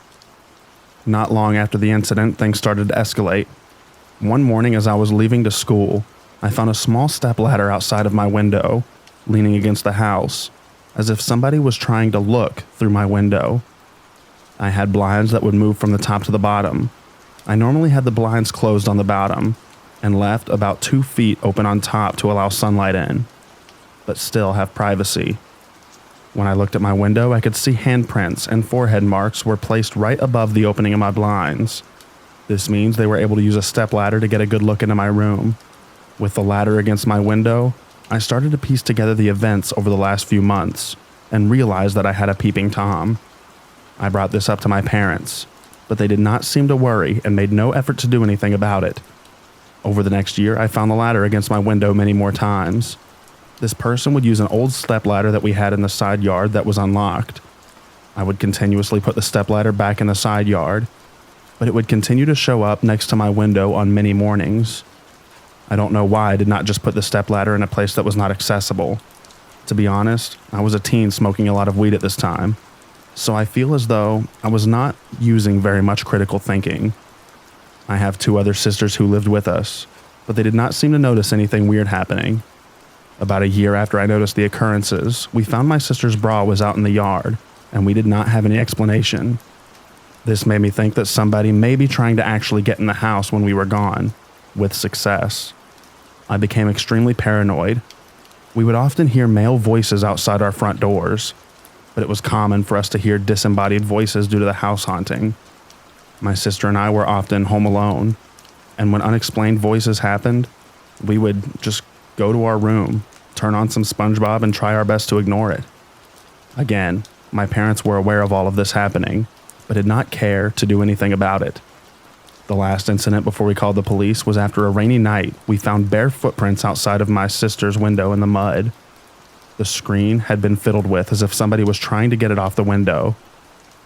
Speaker 1: Not long after the incident, things started to escalate. One morning as I was leaving to school, I found a small stepladder outside of my window, leaning against the house. as if somebody was trying to look through my window. I had blinds that would move from the top to the bottom. I normally had the blinds closed on the bottom and left about 2 feet open on top to allow sunlight in, but still have privacy. When I looked at my window, I could see handprints and forehead marks were placed right above the opening of my blinds. This means they were able to use a stepladder to get a good look into my room. With the ladder against my window, I started to piece together the events over the last few months and realized that I had a peeping Tom. I brought this up to my parents, but they did not seem to worry and made no effort to do anything about it. Over the next year, I found the ladder against my window many more times. This person would use an old stepladder that we had in the side yard that was unlocked. I would continuously put the stepladder back in the side yard, but it would continue to show up next to my window on many mornings. I don't know why I did not just put the stepladder in a place that was not accessible. To be honest, I was a teen smoking a lot of weed at this time, so I feel as though I was not using very much critical thinking. I have 2 other sisters who lived with us, but they did not seem to notice anything weird happening. About a year after I noticed the occurrences, we found my sister's bra was out in the yard, and we did not have any explanation. This made me think that somebody may be trying to actually get in the house when we were gone, with success. I became extremely paranoid. We would often hear male voices outside our front doors, but it was common for us to hear disembodied voices due to the house haunting. My sister and I were often home alone, and when unexplained voices happened, we would just go to our room, turn on some SpongeBob, and try our best to ignore it. Again, my parents were aware of all of this happening, but did not care to do anything about it. The last incident before we called the police was after a rainy night. We found bare footprints outside of my sister's window in the mud. The screen had been fiddled with as if somebody was trying to get it off the window.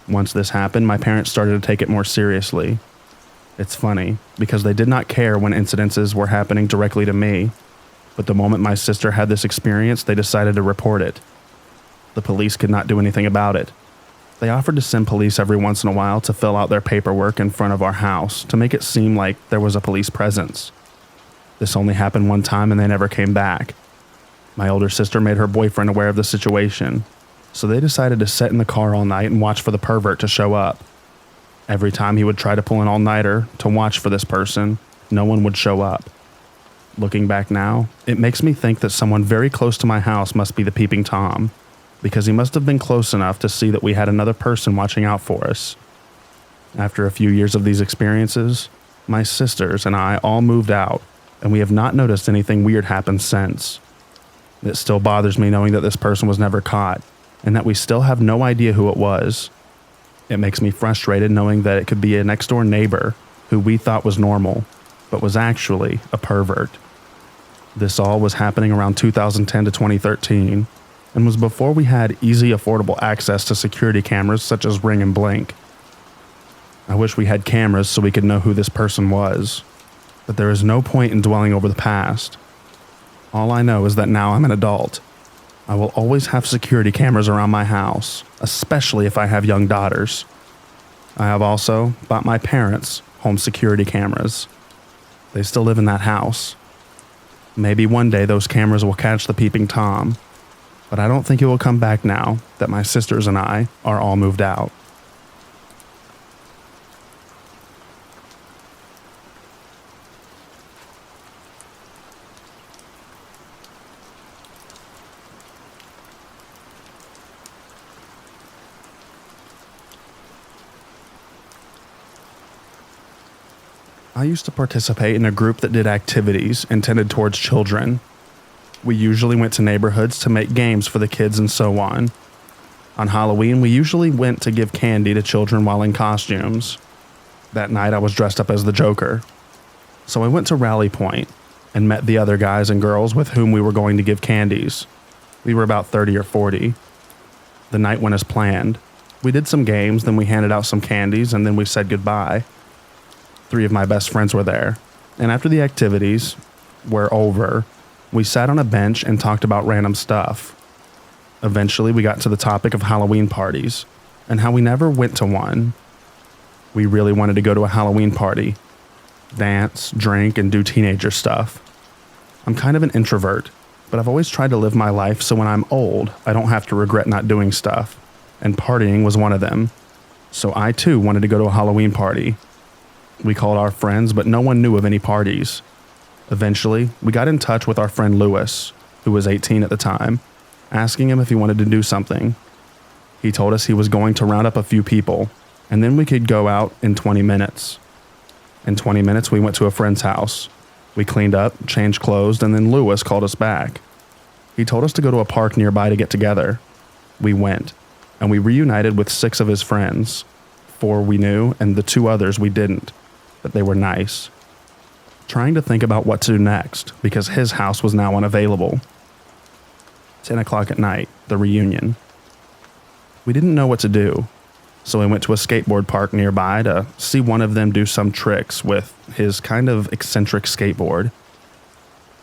Speaker 1: Once this happened, my parents started to take it more seriously. It's funny, because they did not care when incidences were happening directly to me, but the moment my sister had this experience, they decided to report it. The police could not do anything about it. They offered to send police every once in a while to fill out their paperwork in front of our house to make it seem like there was a police presence. This only happened one time and they never came back. My older sister made her boyfriend aware of the situation, so they decided to sit in the car all night and watch for the pervert to show up. Every time he would try to pull an all-nighter to watch for this person, no one would show up. Looking back now, it makes me think that someone very close to my house must be the peeping Tom, because he must have been close enough to see that we had another person watching out for us. After a few years of these experiences, my sisters and I all moved out, and we have not noticed anything weird happen since. It still bothers me knowing that this person was never caught, and that we still have no idea who it was. It makes me frustrated knowing that it could be a next-door neighbor who we thought was normal, but was actually a pervert. This all was happening around 2010 to 2013, and was before we had easy, affordable access to security cameras such as Ring and Blink. I wish we had cameras so we could know who this person was, but there is no point in dwelling over the past. All I know is that now I'm an adult. I will always have security cameras around my house, especially if I have young daughters. I have also bought my parents home security cameras. They still live in that house. Maybe one day those cameras will catch the peeping Tom, but I don't think it will come back now that my sisters and I are all moved out. I used to participate in a group that did activities intended towards children. We usually went to neighborhoods to make games for the kids and so on. On Halloween, we usually went to give candy to children while in costumes. That night, I was dressed up as the Joker. So I went to Rally Point and met the other guys and girls with whom we were going to give candies. We were about 30 or 40. The night went as planned. We did some games, then we handed out some candies, and then we said goodbye. 3 of my best friends were there, and after the activities were over, we sat on a bench and talked about random stuff. Eventually, we got to the topic of Halloween parties, and how we never went to one. We really wanted to go to a Halloween party, dance, drink, and do teenager stuff. I'm kind of an introvert, but I've always tried to live my life so when I'm old, I don't have to regret not doing stuff, and partying was one of them. So I too wanted to go to a Halloween party. We called our friends, but no one knew of any parties. Eventually, we got in touch with our friend Lewis, who was 18 at the time, asking him if he wanted to do something. He told us he was going to round up a few people, and then we could go out in 20 minutes. In 20 minutes, we went to a friend's house. We cleaned up, changed clothes, and then Lewis called us back. He told us to go to a park nearby to get together. We went, and we reunited with 6 of his friends. 4 we knew, and the 2 others we didn't, but they were nice. Trying to think about what to do next, because his house was now unavailable. 10 o'clock at night, the reunion. We didn't know what to do, so we went to a skateboard park nearby to see one of them do some tricks with his kind of eccentric skateboard.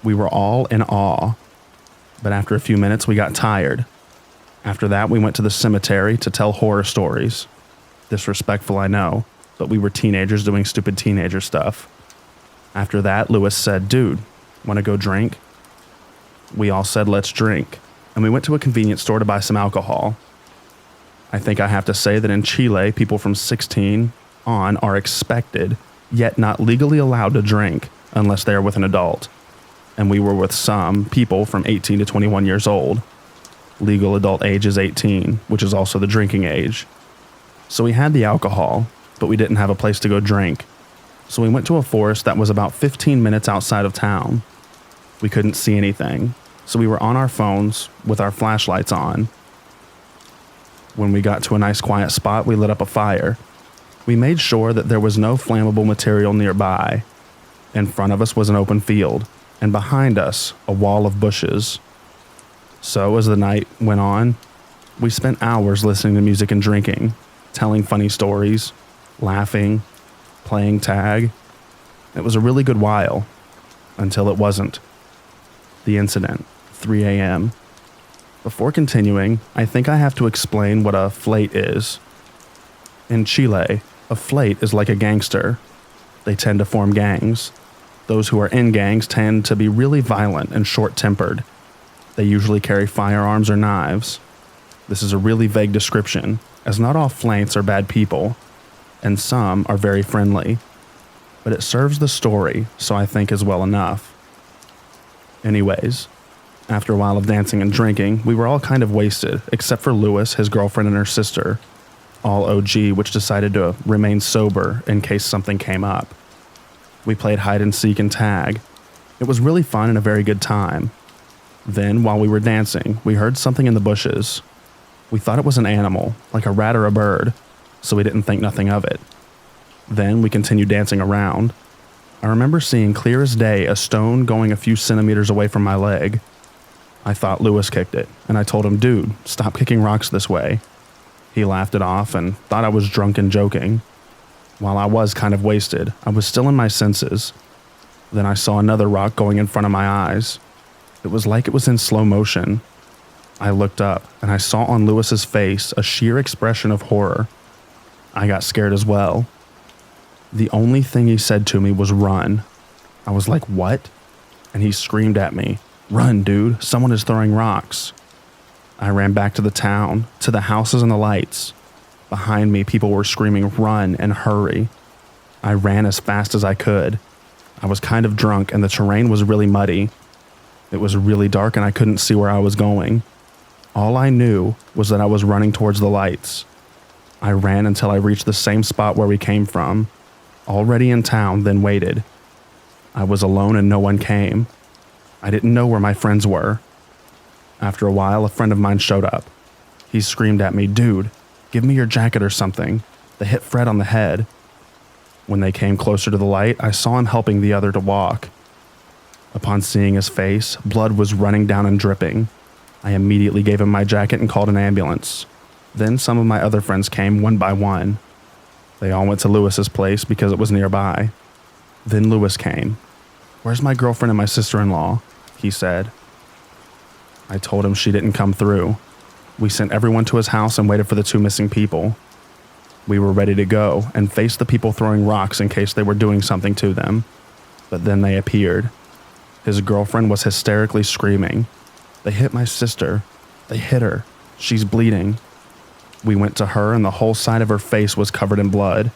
Speaker 1: We were all in awe, but after a few minutes we got tired. After that we went to the cemetery to tell horror stories. Disrespectful, I know, but we were teenagers doing stupid teenager stuff. After that, Lewis said, "Dude, want to go drink?" We all said, "Let's drink," and we went to a convenience store to buy some alcohol. I think I have to say that in Chile, people from 16 on are expected, yet not legally allowed to drink unless they are with an adult. And we were with some people from 18 to 21 years old. Legal adult age is 18, which is also the drinking age. So we had the alcohol, but we didn't have a place to go drink. So we went to a forest that was about 15 minutes outside of town. We couldn't see anything, so we were on our phones with our flashlights on. When we got to a nice quiet spot, we lit up a fire. We made sure that there was no flammable material nearby. In front of us was an open field, and behind us, a wall of bushes. So as the night went on, we spent hours listening to music and drinking, telling funny stories, laughing, playing tag. It was a really good while, until it wasn't. The incident, 3 a.m. Before continuing, I think I have to explain what a flate is. In Chile, a flate is like a gangster. They tend to form gangs. Those who are in gangs tend to be really violent and short-tempered. They usually carry firearms or knives. This is a really vague description, as not all flates are bad people, and some are very friendly. But it serves the story, so I think is well enough. Anyways, after a while of dancing and drinking, we were all kind of wasted, except for Lewis, his girlfriend, and her sister, all OG, which decided to remain sober in case something came up. We played hide and seek and tag. It was really fun and a very good time. Then, while we were dancing, we heard something in the bushes. We thought it was an animal, like a rat or a bird, so we didn't think nothing of it. Then we continued dancing around. I remember seeing clear as day a stone going a few centimeters away from my leg. I thought Lewis kicked it, and I told him, "Dude, stop kicking rocks this way." He laughed it off and thought I was drunk and joking. While I was kind of wasted, I was still in my senses. Then I saw another rock going in front of my eyes. It was like it was in slow motion. I looked up, and I saw on Lewis's face a sheer expression of horror. I got scared as well. The only thing he said to me was run. I was like, "What?" And he screamed at me, "Run, dude, someone is throwing rocks." I ran back to the town, to the houses and the lights. Behind me, people were screaming, "Run," and "Hurry." I ran as fast as I could. I was kind of drunk and the terrain was really muddy. It was really dark and I couldn't see where I was going. All I knew was that I was running towards the lights. I ran until I reached the same spot where we came from. Already in town, then waited. I was alone and no one came. I didn't know where my friends were. After a while, a friend of mine showed up. He screamed at me, "Dude, give me your jacket or something. They hit Fred on the head." When they came closer to the light, I saw him helping the other to walk. Upon seeing his face, blood was running down and dripping. I immediately gave him my jacket and called an ambulance. Then some of my other friends came one by one. They all went to Lewis's place because it was nearby. Then Lewis came. "Where's my girlfriend and my sister-in-law?" he said. I told him she didn't come through. We sent everyone to his house and waited for the 2 missing people. We were ready to go and face the people throwing rocks in case they were doing something to them. But then they appeared. His girlfriend was hysterically screaming, "They hit my sister. They hit her. She's bleeding." We went to her and the whole side of her face was covered in blood.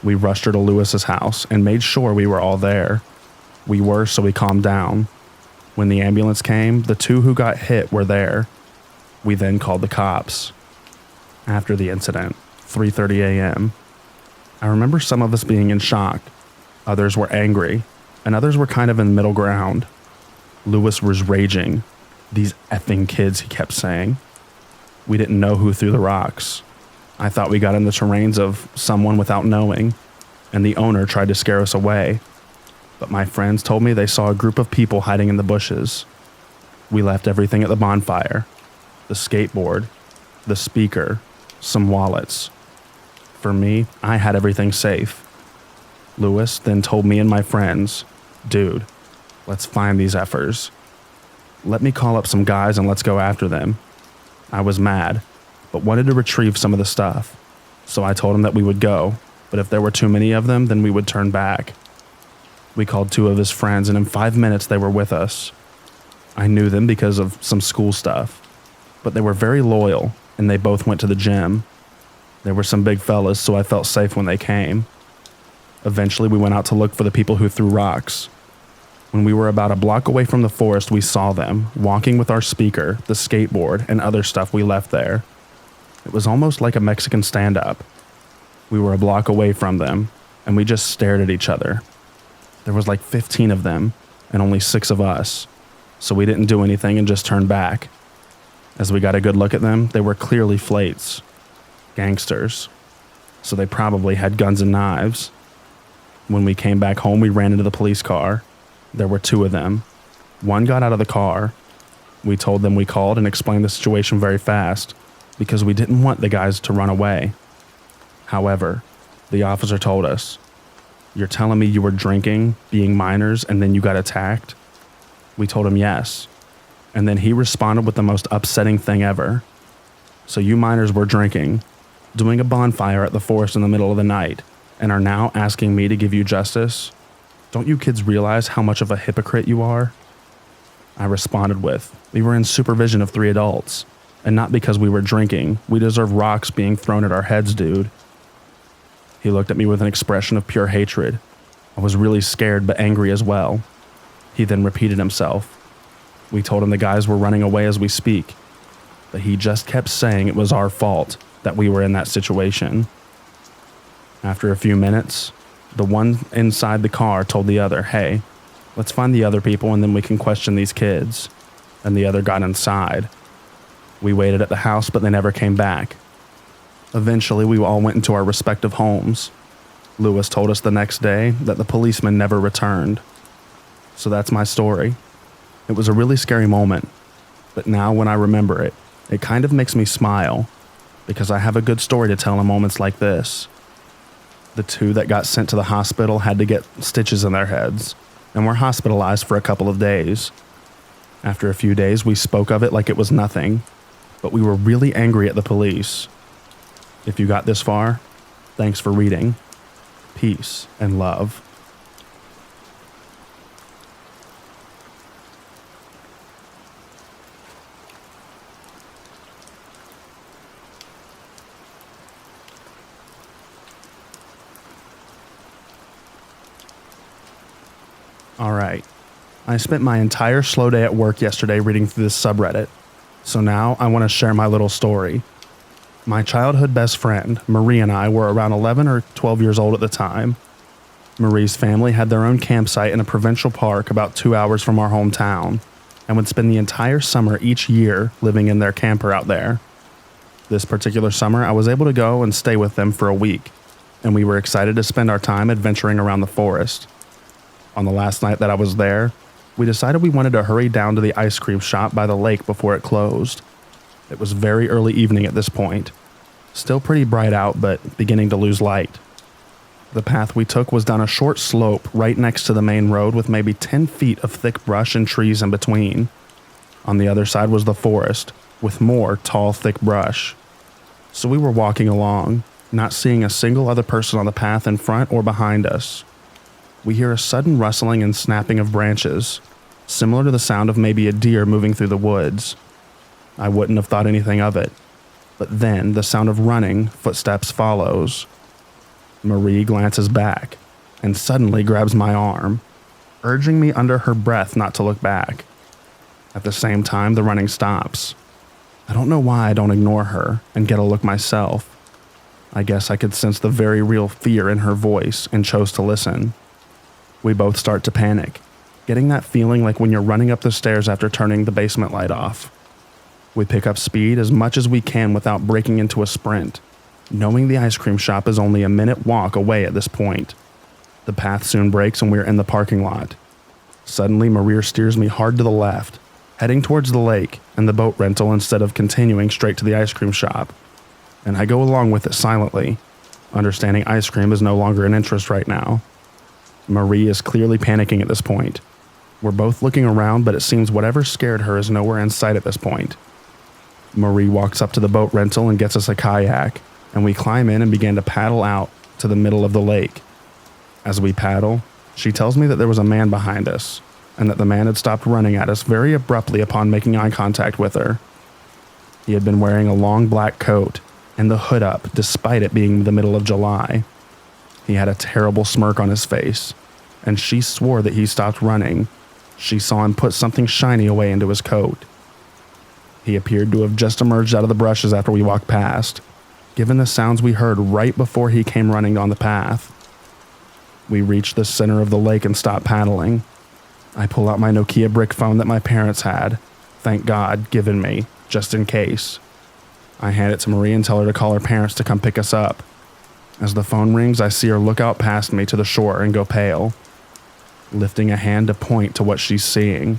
Speaker 1: We rushed her to Lewis's house and made sure we were all there. We were, so we calmed down. When the ambulance came, the two who got hit were there. We then called the cops. After the incident, 3:30 a.m., I remember some of us being in shock. Others were angry, and others were kind of in middle ground. Lewis was raging. "These effing kids," he kept saying. We didn't know who threw the rocks. I thought we got in the terrains of someone without knowing, and the owner tried to scare us away. But my friends told me they saw a group of people hiding in the bushes. We left everything at the bonfire. The skateboard, the speaker, some wallets. For me, I had everything safe. Lewis then told me and my friends, "Dude, let's find these effers. Let me call up some guys and let's go after them." I was mad, but wanted to retrieve some of the stuff. So I told him that we would go, but if there were too many of them, then we would turn back. We called two of his friends, and in 5 minutes they were with us. I knew them because of some school stuff, but they were very loyal, and they both went to the gym. There were some big fellas, so I felt safe when they came. Eventually, we went out to look for the people who threw rocks. When we were about a block away from the forest, we saw them, walking with our speaker, the skateboard, and other stuff we left there. It was almost like a Mexican stand-up. We were a block away from them, and we just stared at each other. There was like 15 of them, and only 6 of us, so we didn't do anything and just turned back. As we got a good look at them, they were clearly flates. Gangsters. So they probably had guns and knives. When we came back home, we ran into the police car. There were 2 of them. One got out of the car. We told them we called and explained the situation very fast because we didn't want the guys to run away. However, the officer told us, "You're telling me you were drinking, being minors, and then you got attacked?" We told him yes. And then he responded with the most upsetting thing ever. "So you minors were drinking, doing a bonfire at the forest in the middle of the night, and are now asking me to give you justice? Don't you kids realize how much of a hypocrite you are?" I responded with, "We were in supervision of 3 adults, and not because we were drinking. We deserve rocks being thrown at our heads, dude." He looked at me with an expression of pure hatred. I was really scared but angry as well. He then repeated himself. We told him the guys were running away as we speak, but he just kept saying it was our fault that we were in that situation. After a few minutes, the one inside the car told the other, "Hey, let's find the other people and then we can question these kids." And the other got inside. We waited at the house, but they never came back. Eventually, we all went into our respective homes. Lewis told us the next day that the policeman never returned. So that's my story. It was a really scary moment, but now when I remember it, it kind of makes me smile because I have a good story to tell in moments like this. The 2 that got sent to the hospital had to get stitches in their heads and were hospitalized for a couple of days. After a few days, we spoke of it like it was nothing, but we were really angry at the police. If you got this far, thanks for reading. Peace and love. Alright, I spent my entire slow day at work yesterday reading through this subreddit, so now I want to share my little story. My childhood best friend, Marie, and I were around 11 or 12 years old at the time. Marie's family had their own campsite in a provincial park about 2 hours from our hometown, and would spend the entire summer each year living in their camper out there. This particular summer, I was able to go and stay with them for a week, and we were excited to spend our time adventuring around the forest. On the last night that I was there, we decided we wanted to hurry down to the ice cream shop by the lake before it closed. It was very early evening at this point. Still pretty bright out, but beginning to lose light. The path we took was down a short slope right next to the main road with maybe 10 feet of thick brush and trees in between. On the other side was the forest, with more tall, thick brush. So we were walking along, not seeing a single other person on the path in front or behind us. We hear a sudden rustling and snapping of branches. similar to the sound of maybe a deer moving through the woods. I wouldn't have thought anything of it, but then the sound of running footsteps follows. Marie glances back and suddenly grabs my arm, urging me under her breath not to look back. At the same time, the running stops. I don't know why I don't ignore her and get a look myself. I guess I could sense the very real fear in her voice and chose to listen. We both start to panic, getting that feeling like when you're running up the stairs after turning the basement light off. We pick up speed as much as we can without breaking into a sprint, knowing the ice cream shop is only a minute walk away at this point. The path soon breaks and we're in the parking lot. Suddenly, Maria steers me hard to the left, heading towards the lake and the boat rental instead of continuing straight to the ice cream shop. And I go along with it silently, understanding ice cream is no longer an interest right now. Marie is clearly panicking at this point. We're both looking around, but it seems whatever scared her is nowhere in sight at this point. Marie walks up to the boat rental and gets us a kayak, and we climb in and begin to paddle out to the middle of the lake. As we paddle, she tells me that there was a man behind us, and that the man had stopped running at us very abruptly upon making eye contact with her. He had been wearing a long black coat and the hood up despite it being the middle of July. He had a terrible smirk on his face, and she swore that he stopped running. She saw him put something shiny away into his coat. He appeared to have just emerged out of the brushes after we walked past, given the sounds we heard right before he came running on the path. We reached the center of the lake and stopped paddling. I pull out my Nokia brick phone that my parents had, thank God, given me, just in case. I hand it to Marie and tell her to call her parents to come pick us up. As the phone rings, I see her look out past me to the shore and go pale, lifting a hand to point to what she's seeing.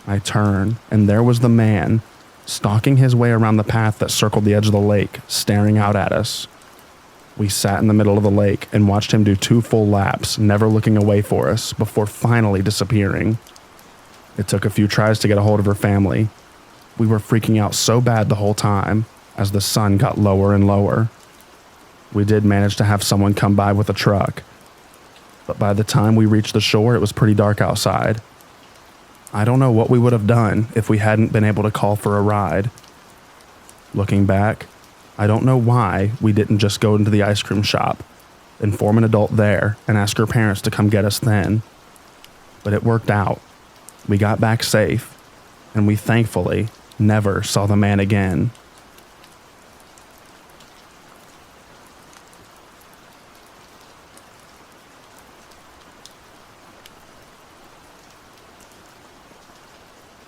Speaker 1: I turn, and there was the man, stalking his way around the path that circled the edge of the lake, staring out at us. We sat in the middle of the lake and watched him do 2 full laps, never looking away for us, before finally disappearing. It took a few tries to get a hold of her family. We were freaking out so bad the whole time, as the sun got lower and lower. We did manage to have someone come by with a truck, but by the time we reached the shore, it was pretty dark outside. I don't know what we would have done if we hadn't been able to call for a ride. Looking back, I don't know why we didn't just go into the ice cream shop, inform an adult there, and ask her parents to come get us then. But it worked out. We got back safe, and we thankfully never saw the man again.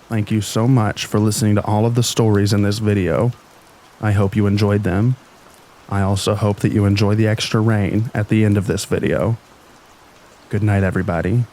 Speaker 1: Thank you so much for listening to all of the stories in this video. I hope you enjoyed them. I also hope that you enjoy the extra rain at the end of this video. Good night, everybody.